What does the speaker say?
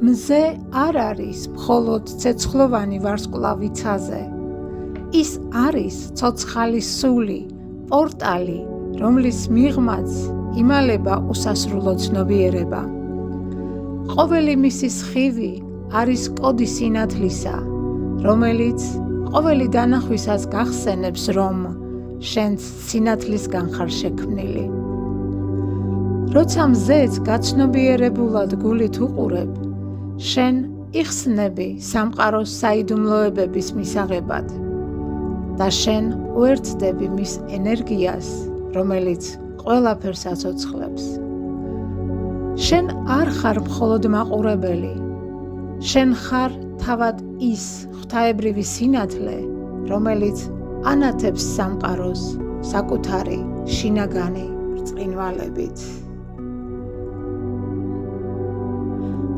მზე არ არის მხოლოდ ცეცხლოვანი ვარსკვლავი ცაზე. ის არის ცოცხალი სული, პორტალი, რომლის მიღმაც იმალება უსასრულო ცნობიერება. ყოველი მისი სხივი არის კოდი სინათლისა, რომელიც ყოველი დანახვისას გახსენებს, რომ შენც სინათლისგან ხარ შექმნილი. როცა მზეც გაცნობიერებულად გულით უყურებ, შენ იხსნები სამყაროს საიდუმლოებების მისაღებად და შენ უერთდები მის ენერგიას, რომელიც ყველაფერს აცოცხლებს. შენ არ ხარ მხოლოდ მაყურებელი, შენ ხარ თავად ის ღვთაებრივი სინათლე, რომელიც ანათებს სამყაროს საკუთარი შინაგანი ბრწყინვალებით.